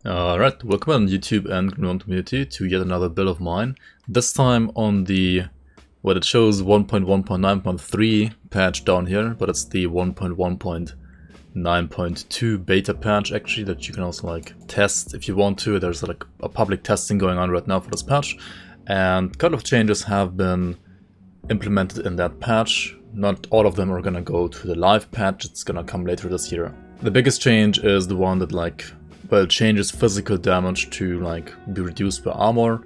Alright, welcome on YouTube and GNOME community to yet another build of mine. This time on the, what it shows 1.1.9.3 patch down here, but it's the 1.1.9.2 beta patch actually that you can also like test if you want to. There's like a public testing going on right now for this patch, and a couple of changes have been implemented in that patch. Not all of them are gonna go to the live patch, it's gonna come later this year. The biggest change is the one that it changes physical damage to be reduced by armor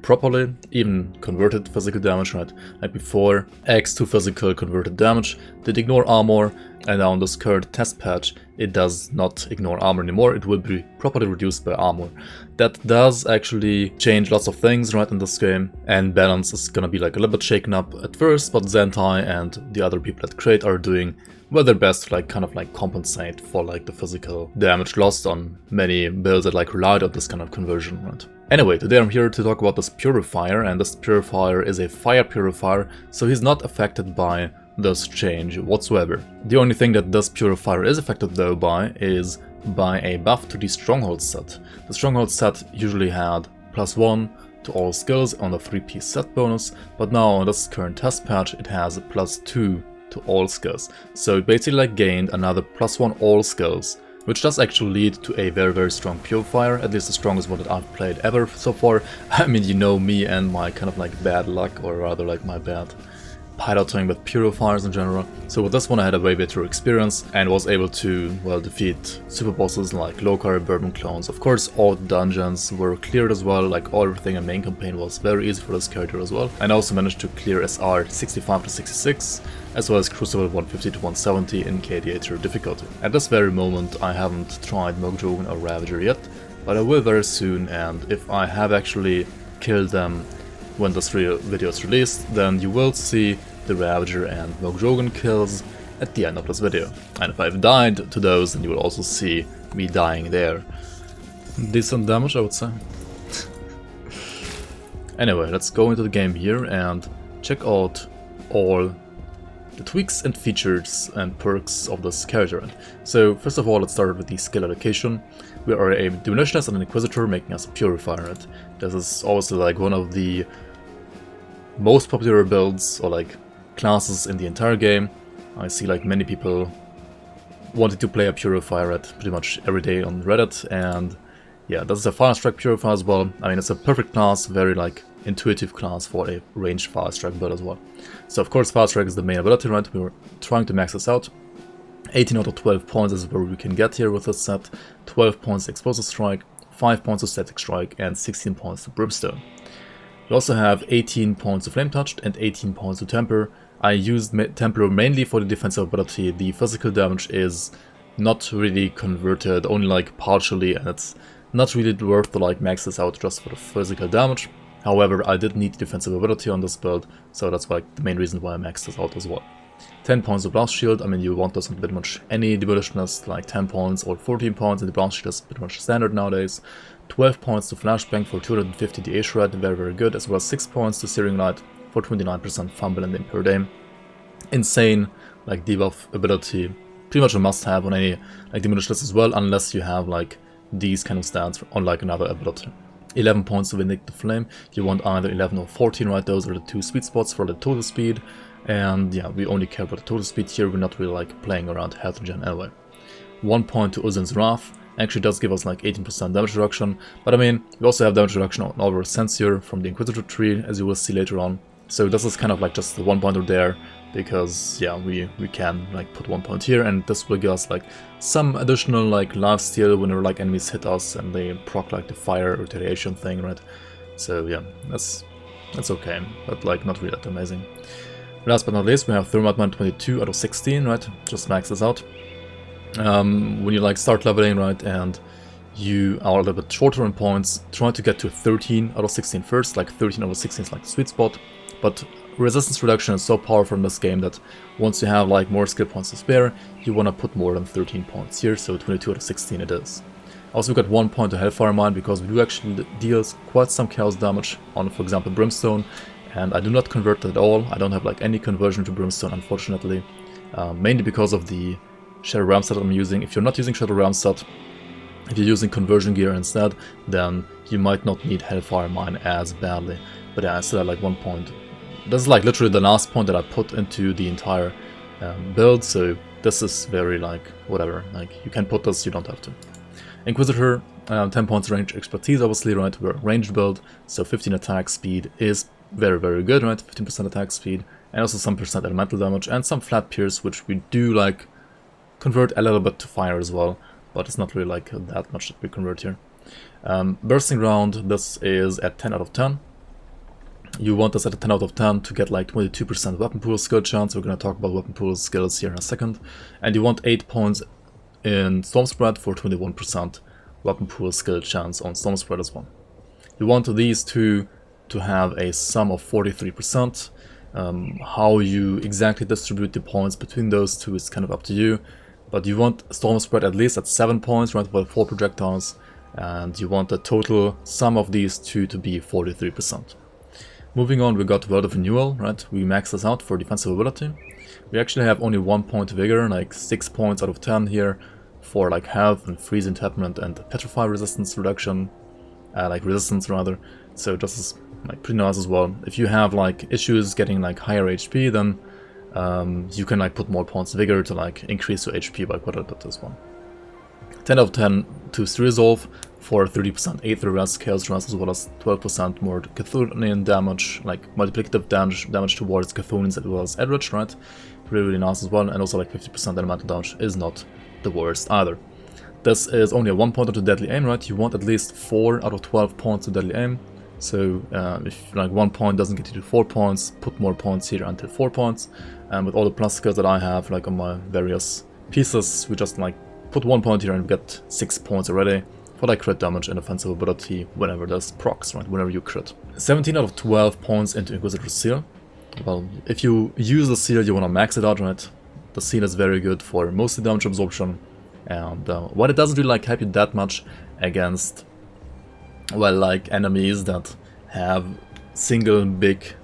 properly, even converted physical damage, right? Like before, X2 physical converted damage did ignore armor, and now on this current test patch, it does not ignore armor anymore. It will be properly reduced by armor. That does actually change lots of things, right, in this game, and balance is gonna be like a little bit shaken up at first, but Zentai and the other people at Crate are doing well their best to kind of compensate for the physical damage lost on many builds that relied on this kind of conversion, right? Anyway, today I'm here to talk about this Purifier, and this Purifier is a fire purifier, so he's not affected by this change whatsoever. The only thing that this Purifier is affected though by is by a buff to the Stronghold set. The Stronghold set usually had +1 to all skills on the 3-piece set bonus, but now on this current test patch it has a +2 to all skills. So it basically gained another +1 all skills, which does actually lead to a very strong Purifier, at least the strongest one that I've played ever so far. I mean, you know me and my kind of bad luck, or rather my bad piloting with Purifiers in general. So with this one I had a way better experience and was able to, well, defeat super bosses like Lokarr, Bourbon clones. Of course, all dungeons were cleared as well, everything in main campaign was very easy for this character as well. And I also managed to clear SR 65 to 66, as well as Crucible 150 to 170 in KDA difficulty. At this very moment I haven't tried Mogdrogen or Ravager yet, but I will very soon, and if I have actually killed them when this video is released, then you will see the Ravager and Mogdrogen kills at the end of this video. And if I've died to those, then you will also see me dying there. Decent damage, I would say. Anyway, let's go into the game here and check out all the tweaks and features and perks of this character. So first of all, let's start with the skill allocation. We are a Diminutionist and an Inquisitor, making us a Purifier. Right? This is also one of the most popular builds or classes in the entire game. I see many people wanting to play a Purifier pretty much every day on Reddit, and yeah, this is a Fire Strike Purifier as well. I mean, it's a perfect class, very intuitive class for a ranged Fire Strike build as well. So of course Fire Strike is the main ability, right? We were trying to max this out. 18 out of 12 points is where we can get here with this set. 12 points to Explosive Strike, 5 points to Static Strike, and 16 points to Brimstone. We also have 18 points to Flame Touched and 18 points to Temper. I used Temper mainly for the defensive ability. The physical damage is not really converted, only partially, and it's not really worth to max this out just for the physical damage. However, I did need defensive ability on this build, so that's the main reason why I maxed this out as well. 10 points to Blast Shield. I mean, you want this on pretty much any Demolitionist, 10 points or 14 points, and the Blast Shield is pretty much standard nowadays. 12 points to Flashbang for 250 DA Shred, very good, as well as 6 points to Searing Light for 29% fumble and per day. Insane, debuff ability, pretty much a must-have on any Demolitionist as well, unless you have these kind of stats on another ability. 11 points to Vindictive Flame. You want either 11 or 14, right? Those are the two sweet spots for the total speed. And yeah, we only care about the total speed here, we're not really playing around health regen anyway. 1 point to Uzin's Wrath. Actually does give us 18% damage reduction, but I mean, we also have damage reduction on our Censure from the Inquisitor tree, as you will see later on. So this is kind of just the 1 pointer there, because yeah, we can put 1 point here, and this will give us some additional lifesteal whenever enemies hit us and they proc the fire retaliation thing, right? So yeah, that's okay, but not really that amazing. Last but not least, we have Thermite Man 22 out of 16, right? Just max this out. When you start leveling, right, and you are a little bit shorter in points, try to get to 13 out of 16 first. 13 out of 16 is the sweet spot, but resistance reduction is so powerful in this game that once you have more skill points to spare, you want to put more than 13 points here, so 22 out of 16 it is. Also, we got 1 point to Hellfire Mine because we do actually deal quite some chaos damage on, for example, Brimstone, and I do not convert at all. I don't have any conversion to Brimstone, unfortunately, mainly because of the Shadow Realm set I'm using. If you're not using Shadow Realm set, If you're using conversion gear instead, then you might not need Hellfire Mine as badly. But yeah, I still had like 1 point. This is like literally the last point that I put into the entire build, so this is very like whatever. Like you can put this, you don't have to. Inquisitor, 10 points range expertise, obviously, right? We're a ranged build, so 15 attack speed is very, very good, right? 15% attack speed, and also some percent elemental damage, and some flat pierce, which we do like convert a little bit to fire as well, but it's not really like that much that we convert here. Bursting round, this is at 10 out of 10. You want this at a 10 out of 10 to get like 22% weapon pool skill chance. We're going to talk about weapon pool skills here in a second. And you want 8 points in Storm Spread for 21% weapon pool skill chance on Storm Spread as well. You want these two to have a sum of 43%. How you exactly distribute the points between those two is kind of up to you. But you want Storm Spread at least at 7 points, right, with 4 projectiles. And you want the total sum of these two to be 43%. Moving on, we got Word of Renewal, right? We max this out for defensive ability. We actually have only 1 point Vigor, like 6 points out of 10 here for like health and freeze entrapment and petrify resistance reduction, like resistance rather. So this is like pretty nice as well. If you have like issues getting like higher HP, then you can like put more points Vigor to like increase your HP by quite a bit as well. 10 out of 10 to Resolve for 30% Aether Rest, Chaos Rest, as well as 12% more Cthulhian damage, like multiplicative damage towards Cthulhians as well as Eldritch, right? Really, really nice as well, and also like 50% elemental damage is not the worst either. This is only a 1 point to Deadly Aim, right? You want at least 4 out of 12 points to Deadly Aim, so if like 1 point doesn't get you to 4 points, put more points here until 4 points, and with all the plus skills that I have, like on my various pieces, we just like put 1 point here and get 6 points already for like crit damage and offensive ability whenever there's procs, right? Whenever you crit. 17 out of 12 points into Inquisitor's Seal. Well, if you use the seal, you want to max it out, right? The seal is very good for mostly damage absorption, and while it doesn't really like help you that much against, well, like enemies that have single big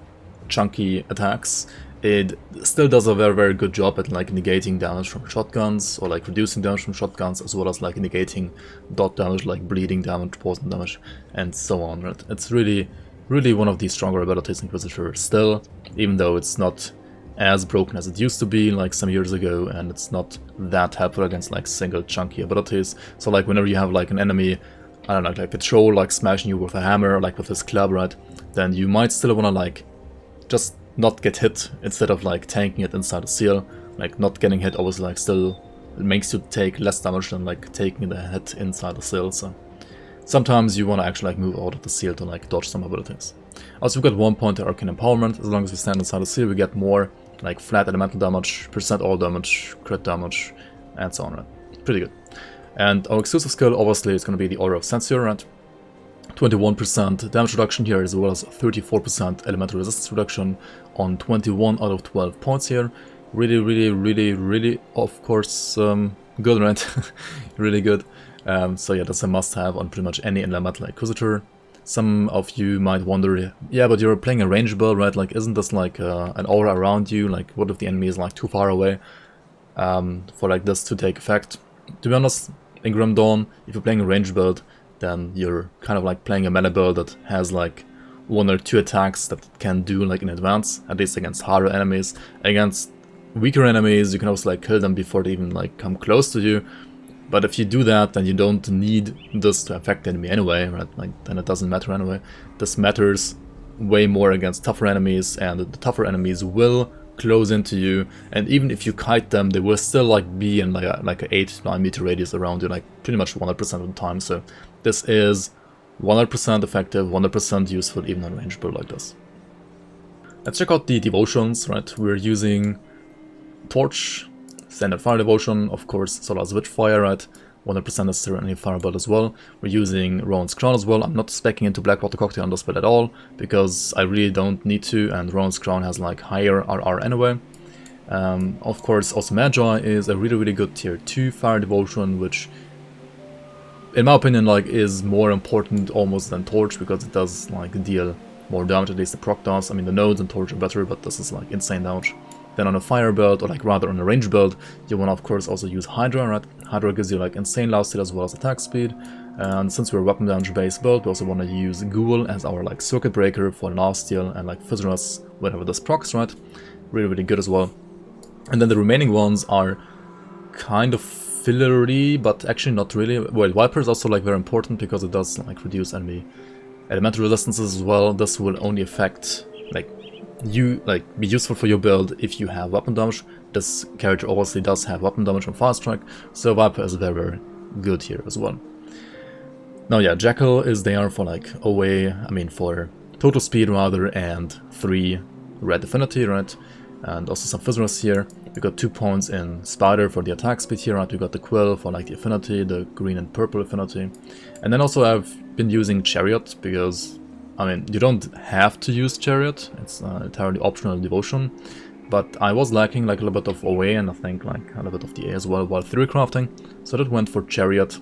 chunky attacks, it still does a very, very good job at like negating damage from shotguns, or like reducing damage from shotguns, as well as like negating dot damage, like bleeding damage, poison damage, and so on, right? It's really, really one of the stronger abilities in Inquisitor still, even though it's not as broken as it used to be like some years ago, and it's not that helpful against like single chunky abilities. So like whenever you have like an enemy, I don't know, like a troll like smashing you with a hammer, like with his club, right? Then you might still want to like just not get hit instead of like tanking it inside the seal. Like not getting hit obviously like still it makes you take less damage than like taking the hit inside the seal, so sometimes you want to actually like move out of the seal to like dodge some abilities. Also we got 1 point to Arcane Empowerment. As long as we stand inside the seal, we get more like flat elemental damage, percent all damage, crit damage, and so on, right? Pretty good. And our exclusive skill obviously is going to be the Aura of Censure, right? 21% damage reduction here, as well as 34% elemental resistance reduction on 21 out of 12 points here. Really, really, really, really, of course, good, right? Really good. So yeah, that's a must-have on pretty much any elemental Inquisitor. Some of you might wonder, yeah, but you're playing a range build, right? Like, isn't this like an aura around you? Like, what if the enemy is like too far away for like this to take effect? To be honest, in Grim Dawn, if you're playing a range build, then you're kind of like playing a melee build that has like 1 or 2 attacks that it can do like in advance, at least against harder enemies. Against weaker enemies, you can also like kill them before they even like come close to you. But if you do that, then you don't need this to affect the enemy anyway, right? Like, then it doesn't matter anyway. This matters way more against tougher enemies, and the tougher enemies will close into you, and even if you kite them, they will still like be in like a 8 to 9 meter radius around you, like pretty much 100% of the time. So this is 100% effective, 100% useful even on range build like this. Let's check out the devotions, right? We're using Torch, Standard Fire Devotion, of course, Solar's Witchfire, right? 100% necessary on any fire build as well. We're using Rowan's Crown as well. I'm not speccing into Blackwater Cocktail on this build at all, because I really don't need to, and Rowan's Crown has like higher RR anyway. Of course, also Magi is a really, really good tier 2 Fire Devotion, which in my opinion like is more important almost than Torch, because it does like deal more damage, at least the proc does. I mean, the nodes and Torch are better, but this is like insane damage. Then on a fire build, or like rather on a range build, you want to of course also use Hydra, right? Hydra gives you like insane lifesteal as well as attack speed. And since we're a weapon damage based build, we also want to use Ghoul as our like circuit breaker for lifesteal and like Fizz whenever this procs, right? Really, really good as well. And then the remaining ones are kind of fillery, but actually not really. Well, Viper is also like very important because it does like reduce enemy elemental resistances as well. This will only affect like be useful for your build if you have weapon damage. This character obviously does have weapon damage on Fire Strike, so Viper is very, very good here as well. Now yeah, Jackal is there for like for total speed rather, and 3 red affinity, right? And also some Fizz here. We got 2 points in Spider for the attack speed here, right? We got the Quill for like the affinity, the green and purple affinity. And then also I've been using Chariot because, I mean, you don't have to use Chariot, it's entirely optional devotion. But I was lacking like a little bit of OA and I think like a little bit of DA as well while theory crafting. So that went for Chariot.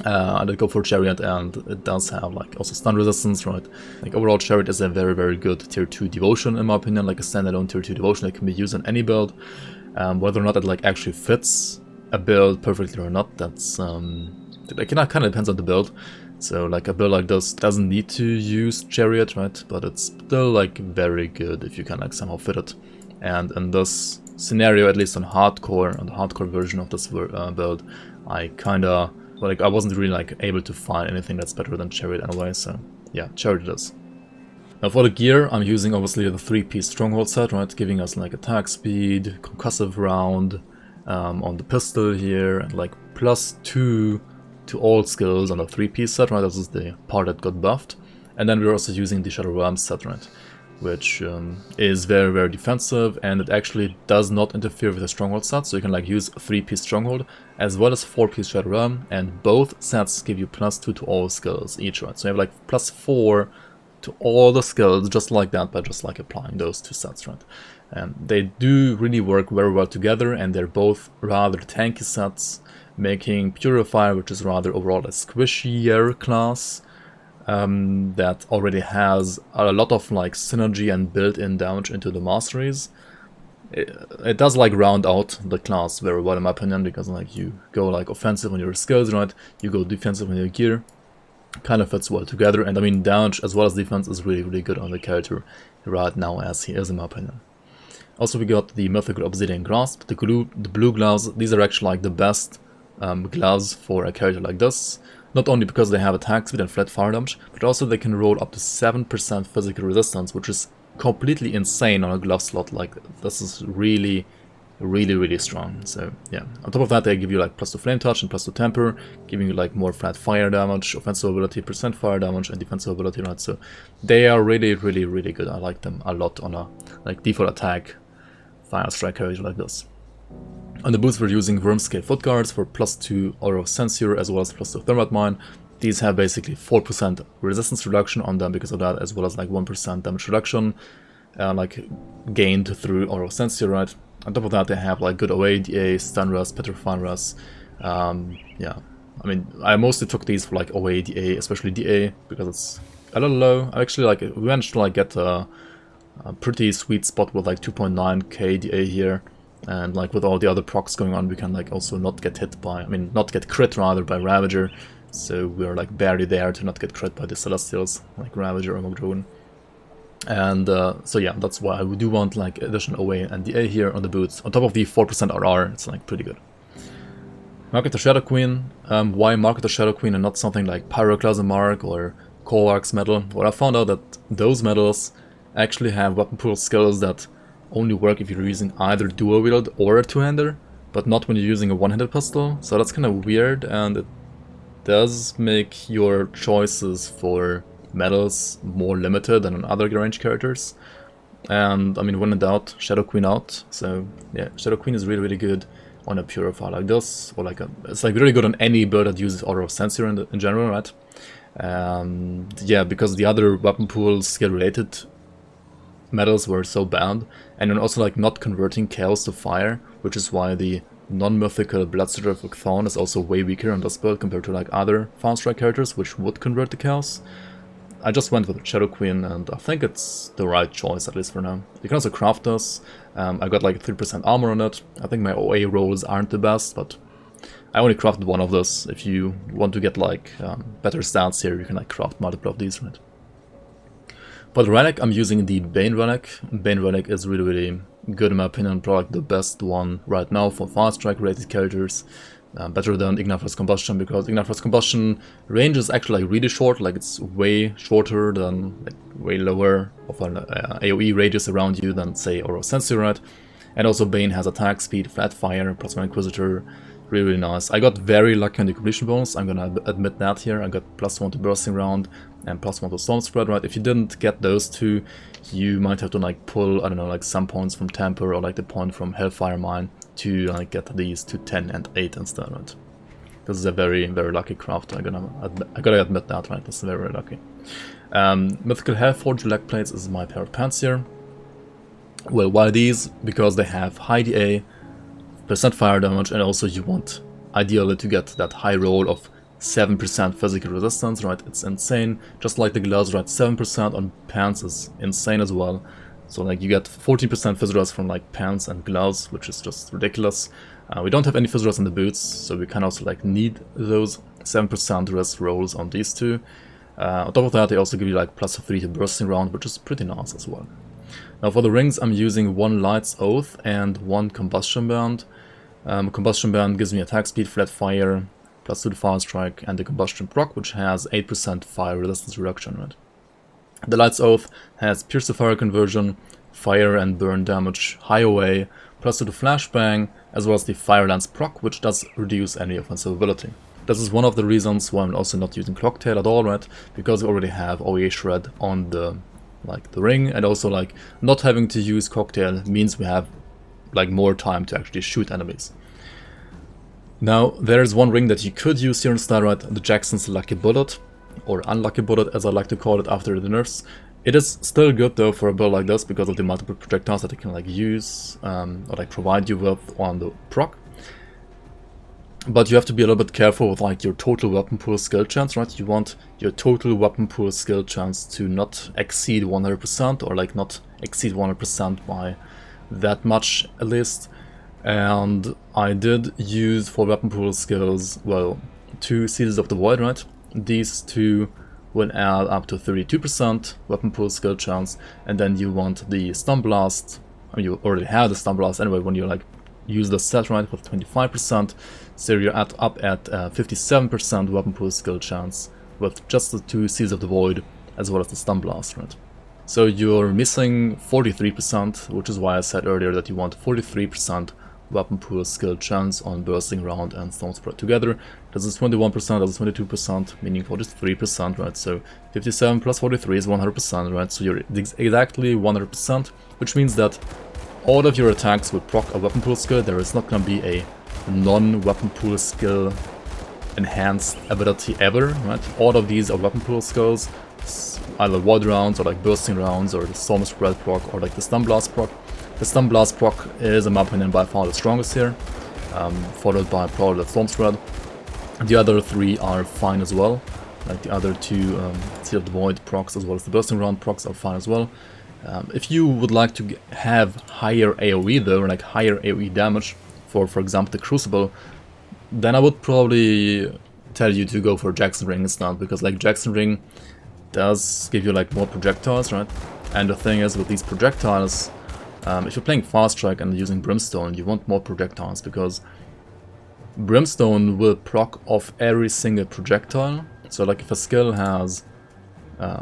I did go for Chariot, and it does have like also stun resistance, right? Like overall Chariot is a very, very good tier 2 devotion in my opinion, like a standalone tier 2 devotion that can be used on any build. Whether or not it like actually fits a build perfectly or not, that's it kind of depends on the build. So like a build like this doesn't need to use Chariot, right? But it's still like very good if you can like somehow fit it. And in this scenario, at least on the hardcore version of this build, I kinda like I wasn't really like able to find anything that's better than Chariot anyway, so yeah, Chariot it is. Now for the gear, I'm using obviously the 3-piece Stronghold set, right, giving us like attack speed, concussive round on the pistol here, and like +2 to all skills on the 3-piece set, right, this is the part that got buffed. And then we're also using the Shadow Realm set, right, which is very, very defensive, and it actually does not interfere with the Stronghold set, so you can like use 3-piece Stronghold as well as 4-piece Shadow Realm, and both sets give you +2 to all skills each, right? So you have like +4 to all the skills just like that by just like applying those 2 sets, right? And they do really work very well together, and they're both rather tanky sets, making Purifier, which is rather overall a squishier class, that already has a lot of like synergy and built-in damage into the masteries. It does like round out the class very well in my opinion, because like you go like offensive on your skills, right? You go defensive on your gear. Kind of fits well together, and I mean damage as well as defense is really, really good on the character right now as he is in my opinion. Also we got the Mythical Obsidian Grasp, the blue gloves. These are actually like the best gloves for a character like this. Not only because they have attack speed and flat fire damage, but also they can roll up to 7% physical resistance, which is completely insane on a glove slot. Like, this is really, really, really strong. So yeah, on top of that they give you like +2 flame touch and +2 temper, giving you like more flat fire damage, offensive ability, % fire damage, and defensive ability, right? So they are really, really, really good. I like them a lot on a like default attack fire strike character like this. On the boots we're using Worm Scale Foot Guards for +2 Aura of Censure as well as +2 Thermite Mine. These have basically 4% resistance reduction on them because of that, as well as like 1% damage reduction like gained through Aura of Censure, right? On top of that they have like good OA, DA, Stun Rest, Petrifying Rest. Yeah, I mean I mostly took these for like OA, DA, especially DA, because it's a little low. I actually like we managed to like get a pretty sweet spot with like 2.9k DA here. And like with all the other procs going on, we can like also not get hit by, I mean not get crit rather by Ravager. So we're like barely there to not get crit by the Celestials, like Ravager or Mogdrogen. And so yeah, that's why we do want like additional OA and DA here on the boots. On top of the 4% RR, it's like pretty good. Mark of the Shadow Queen. Why Mark of the Shadow Queen and not something like Pyroclasm Mark or Coarx Medal? Well, I found out that those medals actually have weapon pool skills that only work if you're using either dual wield or a two-hander, but not when you're using a one-handed pistol. So that's kind of weird, and it does make your choices for medals more limited than on other range characters. And I mean, when in doubt, Shadow Queen out. So yeah, Shadow Queen is really, really good on a Purifier like this, or like it's like really good on any build that uses Aura of Censure in general, right? Yeah, because the other weapon pool skill related medals were so banned, and then also like not converting chaos to fire, which is why the non-mythical Bloodsucker Thorn is also way weaker on this build compared to like other Fire Strike characters which would convert to chaos. I just went with Shadow Queen, and I think it's the right choice, at least for now. You can also craft this. I got like 3% armor on it. I think my OA rolls aren't the best, but I only crafted one of this. If you want to get like better stats here, you can like craft multiple of these, right? For the relic, I'm using the Bane relic. Bane relic is really, really good in my opinion, probably the best one right now for fast strike rated characters. Better than Igniferous Combustion, because Igniferous Combustion range is actually like really short, like it's way shorter than, like way lower of an AoE radius around you than say Aura of Sensory, right? And also Bane has attack speed, flat fire, plus 1 Inquisitor, really, really nice. I got very lucky on the completion bonus, I'm gonna admit that here. I got +1 to Bursting Round and +1 to Storm Spread, right? If you didn't get those two, you might have to like pull, I don't know, like some points from Temper or like the point from Hellfire Mine to like get these to 10 and 8 instead, right? This is a very, very lucky craft, I gotta admit that, right? This is very, very lucky. Mythical Hellforge leg plates is my pair of pants here. Well, why these? Because they have high DA, % fire damage, and also you want ideally to get that high roll of 7% physical resistance, right? It's insane. Just like the gloves, right? 7% on pants is insane as well. So like you get 14% physical res from like pants and gloves, which is just ridiculous. We don't have any physical res in the boots, so we can also like need those 7% res rolls on these two. On top of that, they also give you like +3 to Bursting Round, which is pretty nice as well. Now for the rings, I'm using 1 Light's Oath and 1 Combustion Band. Combustion Band gives me attack speed, flat fire, +2 to fire strike, and the Combustion proc, which has 8% fire resistance reduction, right? The Light's Oath has Pierce to Fire conversion, fire and burn damage, high OA, +2 to flashbang, as well as the Fire Lance proc, which does reduce any offensive ability. This is one of the reasons why I'm also not using Clocktail at all, right? Because we already have OA Shred on the ring, and also like not having to use Cocktail means we have like more time to actually shoot enemies. Now there's one ring that you could use here instead, right? The Jackson's Lucky Bullet, or Unlucky Bullet as I like to call it after the nerfs. It is still good though for a build like this because of the multiple projectiles that it can like use or like provide you with on the proc. But you have to be a little bit careful with like your total weapon pool skill chance, right? You want your total weapon pool skill chance to not exceed 100%, or like not exceed 100% by that much at least. And I did use for weapon pool skills, well, 2 Seals of the Void, right? These two will add up to 32% weapon pool skill chance, and then you want the Stun Blast. I mean, you already have the Stun Blast anyway when you like use the set, right, with 25%, so you're up at 57% weapon pool skill chance with just the 2 Seals of the Void as well as the Stun Blast, right? So you're missing 43%, which is why I said earlier that you want 43% weapon pool skill chance on Bursting Round and Storm Spread together. This is 21%, this is 22%, meaning 43%, right? So 57 plus 43 is 100%, right? So you're exactly 100%, which means that all of your attacks will proc a weapon pool skill. There is not going to be a non-weapon pool skill enhanced ability ever, right? All of these are weapon pool skills, either Void Rounds or like Bursting Rounds or the Storm Spread proc or like the Stun Blast proc. The Stun Blast proc is, in my opinion, by far the strongest here, followed by probably the Storm Spread. The other 3 are fine as well, like the other 2 Seal of the Void procs as well as the Bursting Round procs are fine as well. If you would like to have higher AoE though, like higher AoE damage for example the Crucible, then I would probably tell you to go for Jackson Ring instead, because like Jackson Ring does give you like more projectiles, right? And the thing is with these projectiles, if you're playing Fast Strike and using Brimstone, you want more projectiles, because Brimstone will proc off every single projectile. So like if a skill has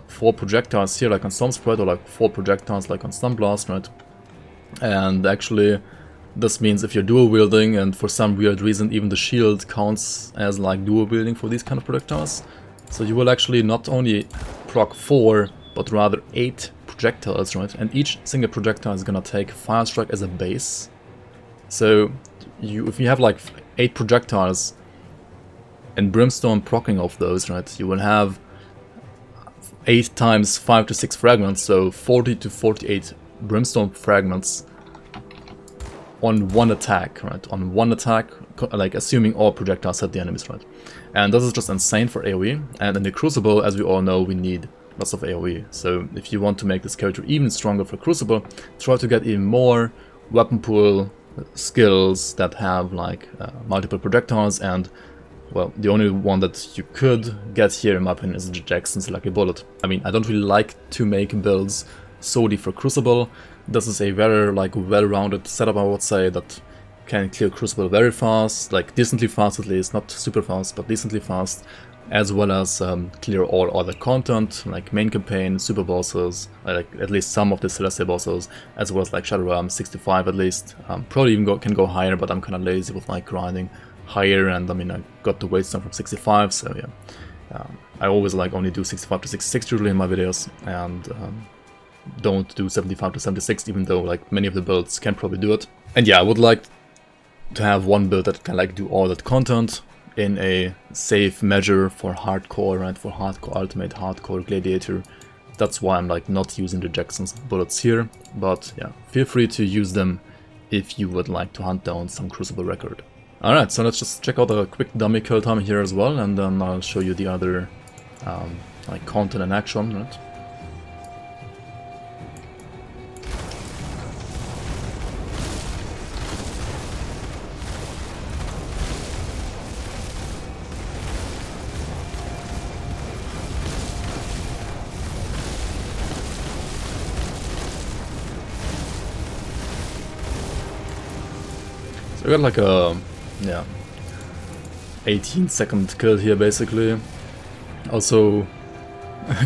4 projectiles here like on Storm Spread, or like 4 projectiles like on Stun Blast, right? And actually this means if you're dual wielding and for some weird reason even the shield counts as like dual wielding for these kind of projectiles, so you will actually not only proc 4 but rather 8 projectiles, right? And each single projectile is gonna take Fire Strike as a base. So if you have like 8 projectiles and Brimstone proccing off those, right, you will have 8 times 5 to 6 fragments, so 40 to 48 Brimstone fragments on one attack, right? On one attack, like assuming all projectiles hit the enemies, right? And this is just insane for AoE. And in the Crucible, as we all know, we need lots of AoE. So if you want to make this character even stronger for Crucible, try to get even more weapon pool skills that have like multiple projectiles, and well, the only one that you could get here in my opinion is the Jackson's Lucky Bullet. I mean, I don't really like to make builds solely for Crucible. This is a very like well-rounded setup, I would say, that can clear Crucible very fast, like decently fast at least, not super fast, but decently fast, as well as clear all other content, like main campaign, super bosses, like at least some of the Celestial bosses, as well as like Shadow Realm 65 at least. Probably even can go higher, but I'm kind of lazy with like grinding higher, and I mean I got the weight stone from 65, so yeah. I always like only do 65 to 66 usually in my videos, and don't do 75 to 76, even though like many of the builds can probably do it. And yeah, I would like to have one build that can like do all that content in a safe measure for hardcore and for hardcore ultimate, hardcore gladiator. That's why I'm like not using the Jackson's bullets here, but yeah, feel free to use them if you would like to hunt down some Crucible record. Alright, so let's just check out a quick dummy kill time here as well, and then I'll show you the other like content in action, right? So I got like a, yeah, 18-second kill here basically. Also,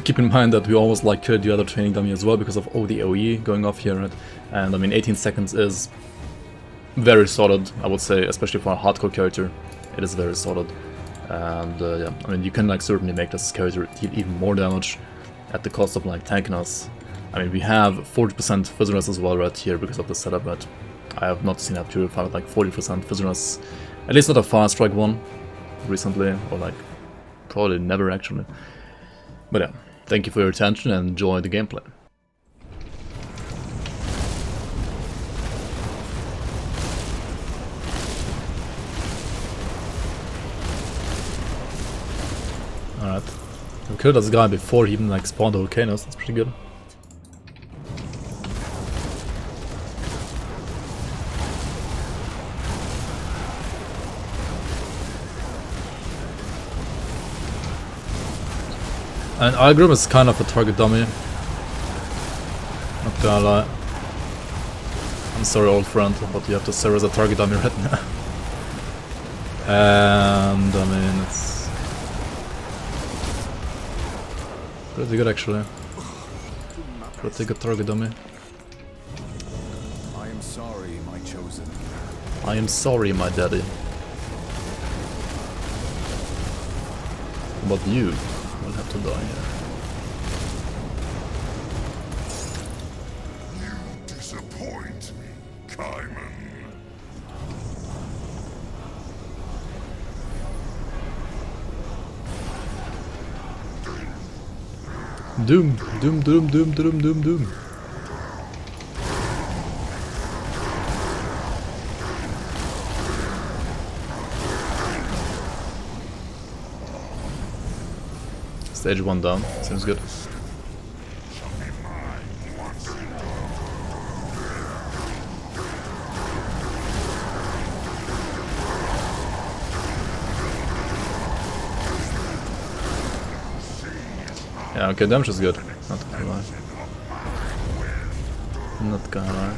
keep in mind that we always like kill the other training dummy as well because of all the AoE going off here, right? And I mean 18 seconds is very solid, I would say, especially for a hardcore character. It is very solid. And yeah, I mean you can like certainly make this character deal even more damage at the cost of like tanking us. I mean we have 40% Physicalness as well right here because of the setup, but I have not seen a Purifier with like 40% Physicalness, at least not a fast strike one recently, or like probably never actually. But yeah, thank you for your attention and enjoy the gameplay. Alright, we killed this guy before he even like spawned the volcanoes, that's pretty good. And Algrim is kind of a target dummy, not gonna lie. I'm sorry old friend, but you have to serve as a target dummy right now. And I mean it's pretty good actually. Pretty good target dummy. I am sorry, my chosen. I am sorry, my daddy. But you will have to die here. You disappoint me, Kaiman. Doom, doom, doom, doom, doom, doom, doom. Stage 1 down, seems good. Yeah, okay, damage is good. Not gonna lie. Not gonna lie.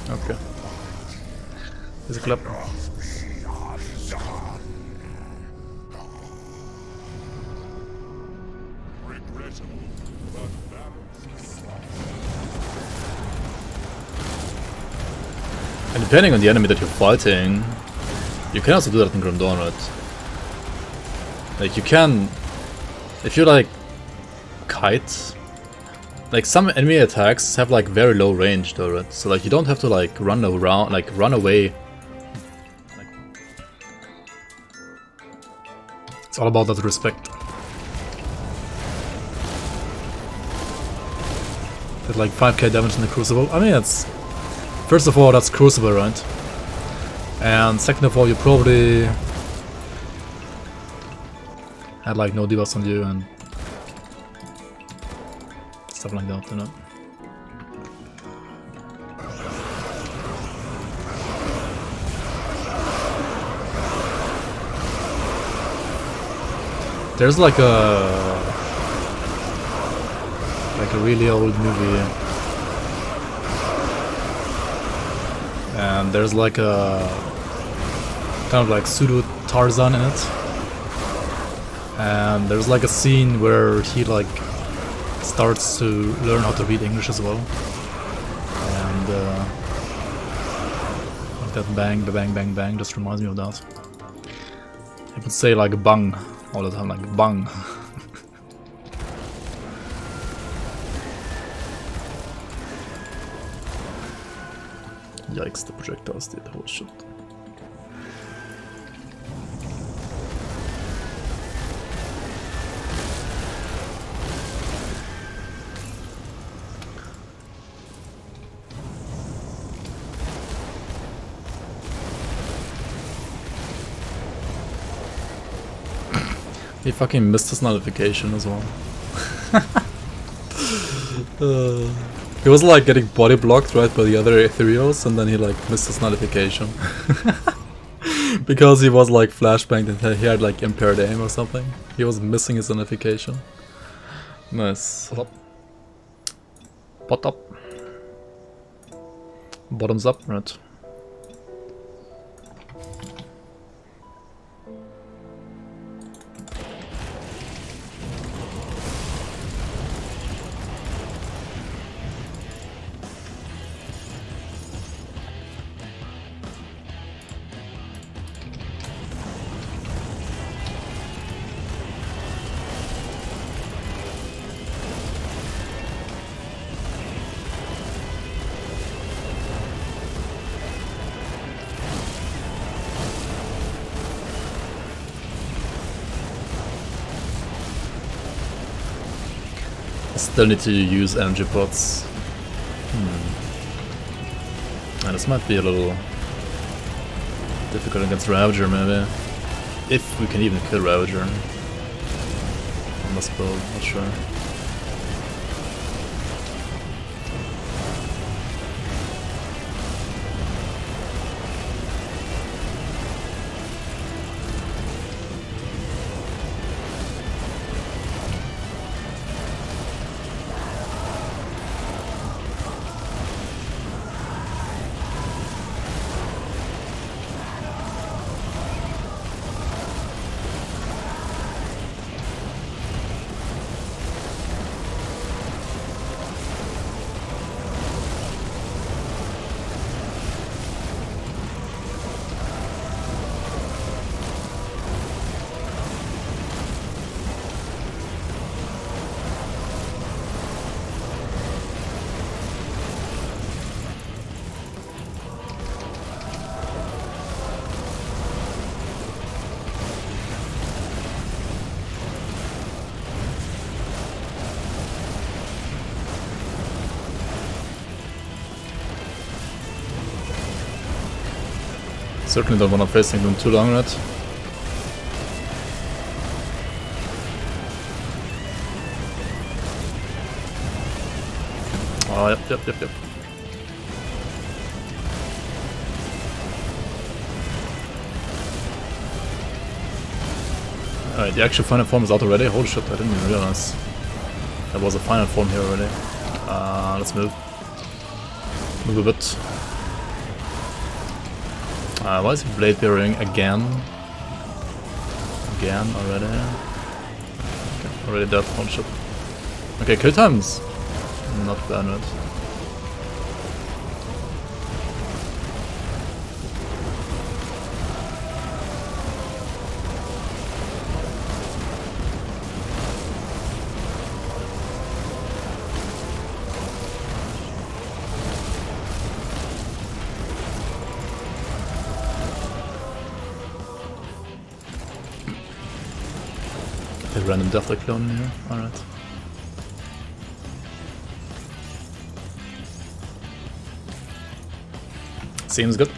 Okay. Is a clap. And depending on the enemy that you're fighting, you can also do that in Grim Dawn, right? Like you can, if you like kite, like some enemy attacks have like very low range though, right? So like you don't have to like run around, like run away. It's all about that respect. Did like 5k damage in the Crucible. I mean, it's... First of all, that's Crucible, right? And second of all, you probably... had like no debuffs on you and... stuff like that, you know? There's like a really old movie, and there's like a kind of like pseudo Tarzan in it, and there's like a scene where he like starts to learn how to read English as well, and like that bang, the bang, bang, bang just reminds me of that. I would say like bang all the time, like bang. Yikes, the projectiles did hold shot. He fucking missed his notification as well. He was like getting body blocked right by the other ethereals, and then he like missed his notification. Because he was like flashbanged and he had like impaired aim or something. He was missing his notification. Nice. Pot up. Pot up. Bottoms up, right? Still need to use energy pots. And this might be a little difficult against Ravager, maybe. If we can even kill Ravager. On this build, not sure. Certainly don't want to face them too long, right? Oh, yep. Alright, the actual final form is out already. Holy shit, I didn't even realize there was a final form here already. Let's move. Move a bit. Why is he blade bearing again? Again already? Okay, already dead, one shot. Okay, kill times. Not bad, right? A random deathly clone in here, alright. Seems good.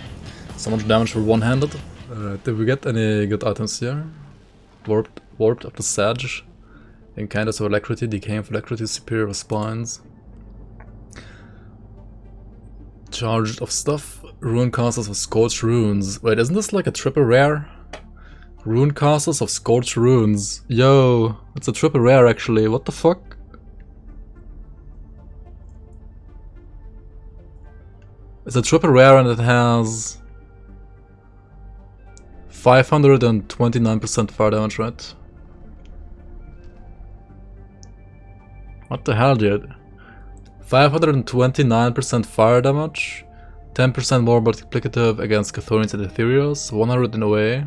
So much damage for one-handed. Did we get any good items here? Warped of the Sage. Incandescent of Alacrity, Decaying of Alacrity, Superior of Spines. Charged of Stuff. Rune Castles of Scorched Runes. Wait, isn't this like a triple rare? Rune Castles of Scorched Runes. Yo, it's a triple rare actually, what the fuck? It's a triple rare and it has 529% fire damage, right? What the hell, dude? 529% fire damage, 10% more multiplicative against Chthonians and Ethereals, 100 in away,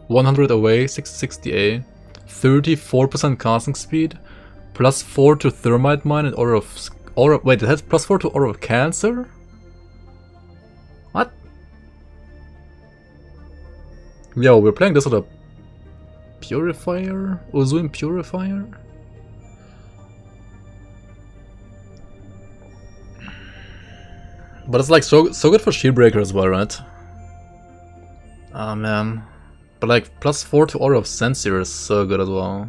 100 away, 660 A, 34% casting speed, plus 4 to Thermite Mine and wait, it has plus 4 to Aura of Cancer? What? Yo, we're playing this with a Purifier? Ozun Purifier? But it's like so good for Shieldbreaker as well, right? Ah man. But like plus 4 to Aura of Sensier is so good as well.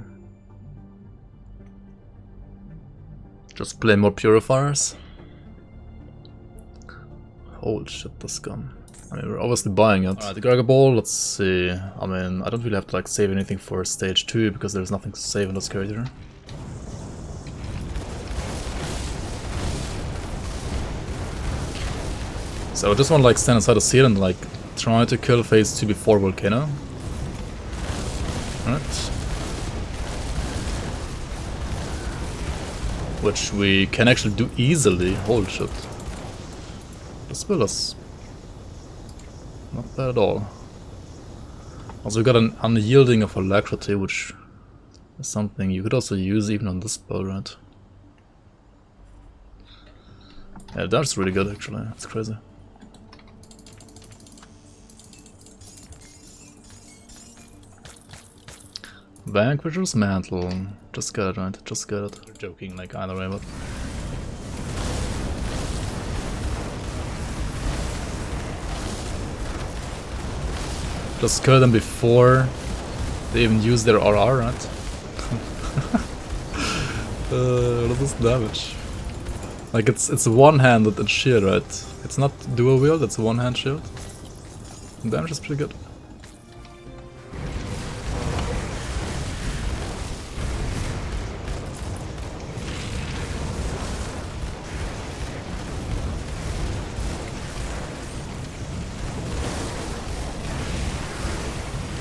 Just play more Purifiers. Holy shit, this gun. I mean, we're obviously buying it. Alright, the Garga Ball, let's see. I mean, I don't really have to like save anything for stage 2 because there's nothing to save in this character. So I just want to like stand inside the seal and like try to kill phase 2 before Volcano. Alright. Which we can actually do easily. Holy shit. This build is not bad at all. Also we got an unyielding of Alacrity, which is something you could also use even on this build, right? Yeah, that's really good actually, it's crazy. Vanquisher's Mantle. Just got it, right? Just got it. We're joking, like, either way, but... Just kill them before they even use their RR, right? What is this damage? Like, it's one-handed and shield, right? It's not dual wield, it's a one-hand shield. The damage is pretty good.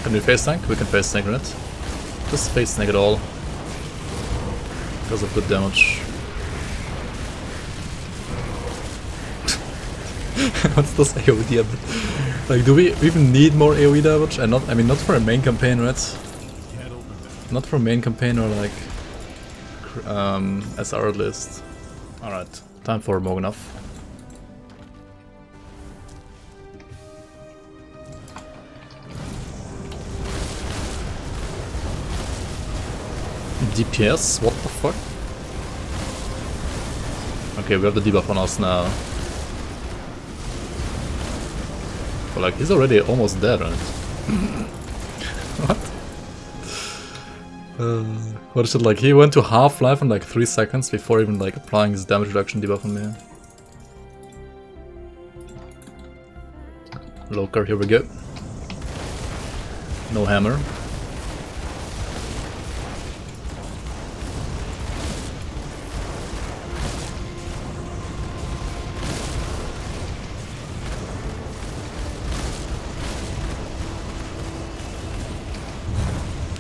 Can we face tank? We can face tank, right? Just face tank it all. Because of good damage. What's this AoE damage? Like, do we even need more AoE damage? And not, I mean, not for a main campaign, right? Not for a main campaign or like SR list. Alright, time for Mogdrogen. DPS? What the fuck? Okay, we have the debuff on us now. But like, he's already almost dead, right? What? What is it like? He went to half-life in like 3 seconds before even like applying his damage reduction debuff on me. Lokarr, here we go. No hammer.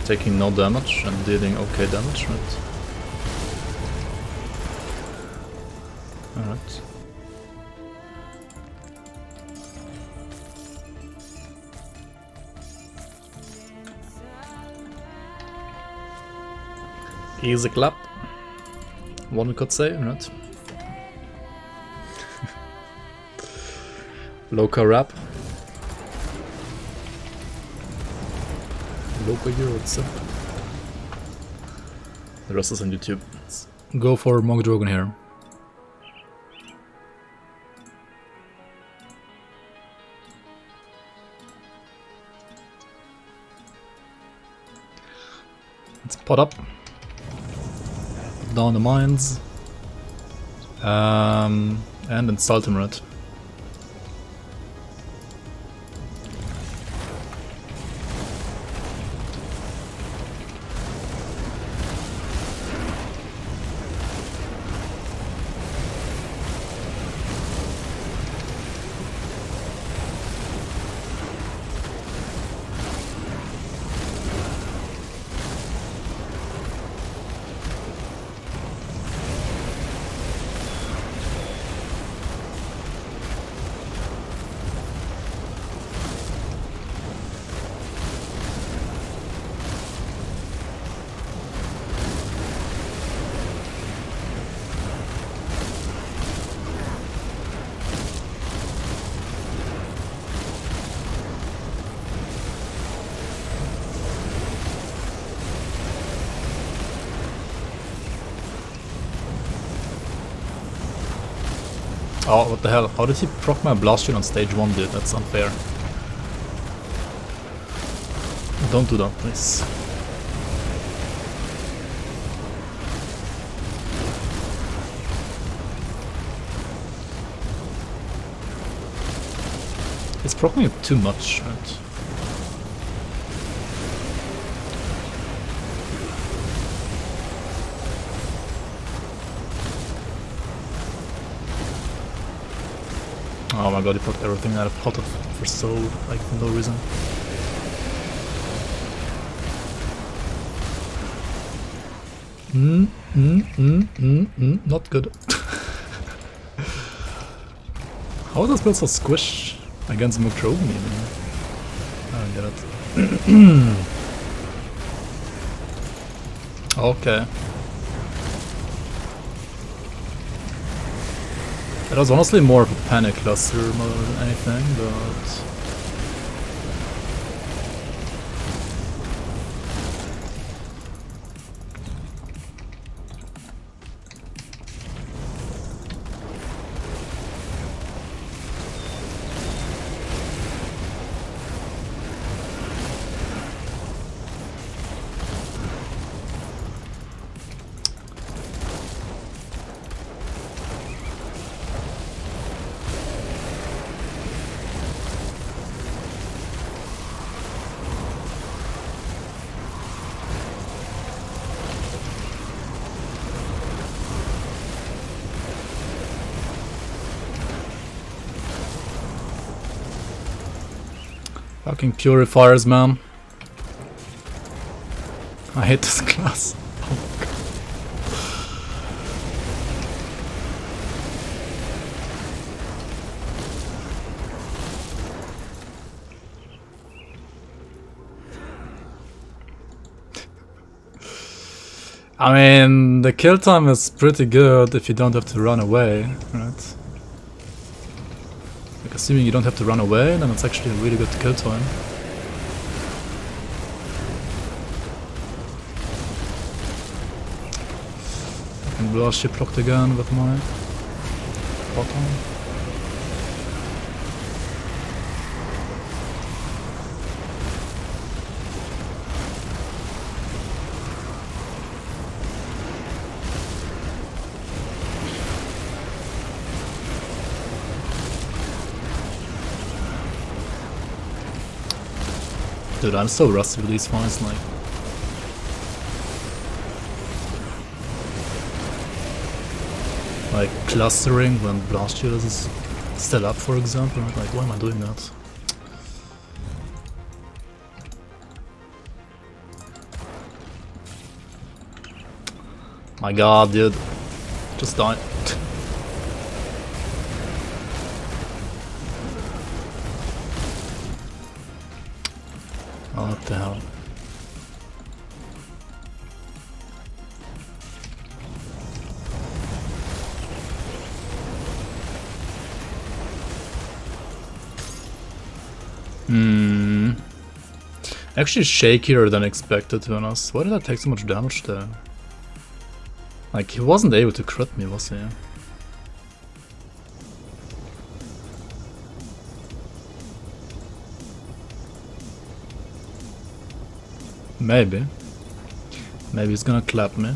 Taking no damage and dealing okay damage, right? Alright. Easy clap. One could say, right? Lokarr rap. Lokarr, what's up? The rest is on YouTube. Let's go for Mogdrogen here. Pot up. Down the mines. And install Timurate. Oh, what the hell? How did he proc my blast shield on stage 1, dude? That's unfair. Don't do that, please. It's proc me too much, right? Oh my god, he procced everything out of pot for so, like, for no reason. Not good. How does build so squish against Mogdrogen even? I don't get it. Okay. It was honestly more of a panic cluster more than anything, but... Fucking Purifiers, man. I hate this class. Oh my god. I mean, the kill time is pretty good if you don't have to run away, right? Like, assuming you don't have to run away, then it's actually a really good kill time. I can blast ship blocked again with my bottom. Dude, I'm so rusty with these fights, like clustering when blast shield is still up, for example. Like, why am I doing that? My god, dude, just die. Oh, what the hell? Actually shakier than expected, to be honest. Why did I take so much damage there? Like, he wasn't able to crit me, was he? Maybe. Maybe he's gonna clap me.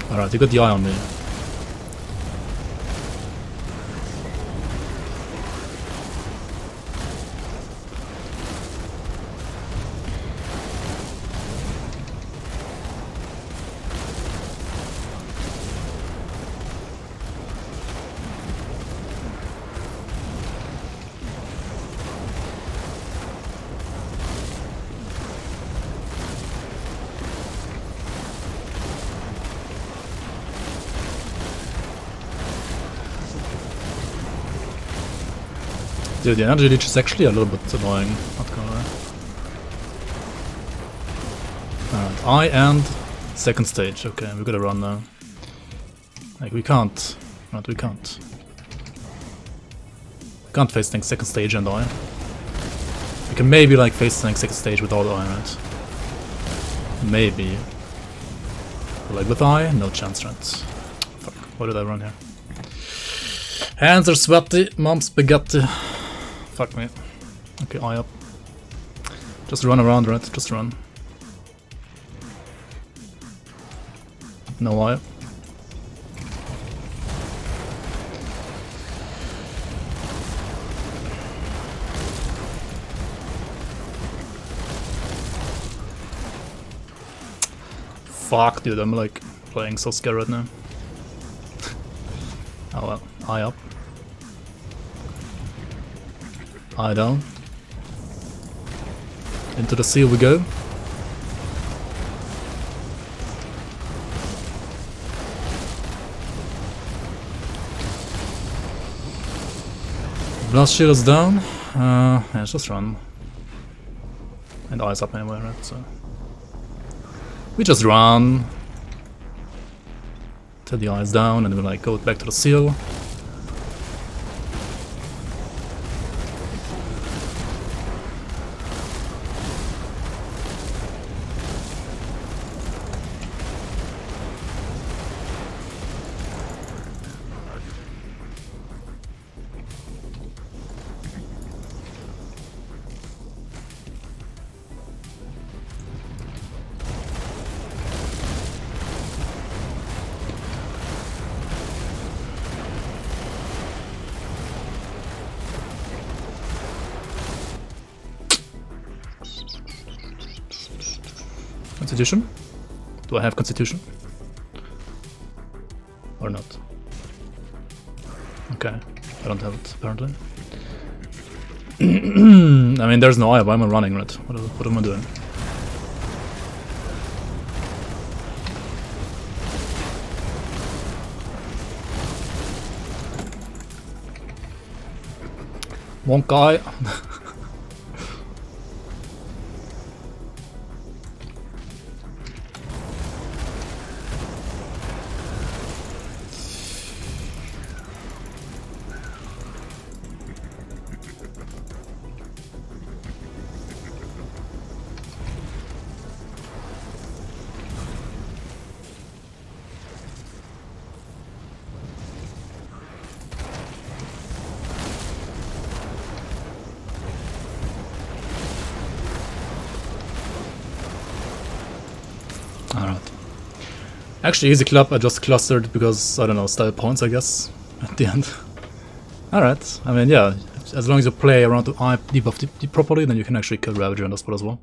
Alright, he got the eye on me. Dude, the energy leech is actually a little bit annoying, not gonna lie. Alright, I and second stage. Okay, we gotta run now. Like, we can't. Right, we can't. We can't face tank second stage and I. We can maybe like face tank second stage without I, right? Maybe. But like with I, no chance, right? Fuck, why did I run here? Hands are sweaty, mom's spaghetti. Fuck me. Okay, eye up. Just run around, right? Just run. No eye. Fuck, dude, I'm like playing so scared right now. Oh well, eye up. Eye down. Into the seal we go. Blast shield is down. Yeah, just run. And eyes up anyway, right? So we just run till the eyes down, and then we like go back to the seal. Constitution? Do I have Constitution? Or not? Okay, I don't have it apparently. I mean, there's no eye, why am I running, right? What am I doing? Wonk eye. Alright. Actually, easy club, I just clustered because, I don't know, style points, I guess, at the end. Alright, I mean, yeah, as long as you play around the eye debuff properly, then you can actually kill Ravager on the spot as well.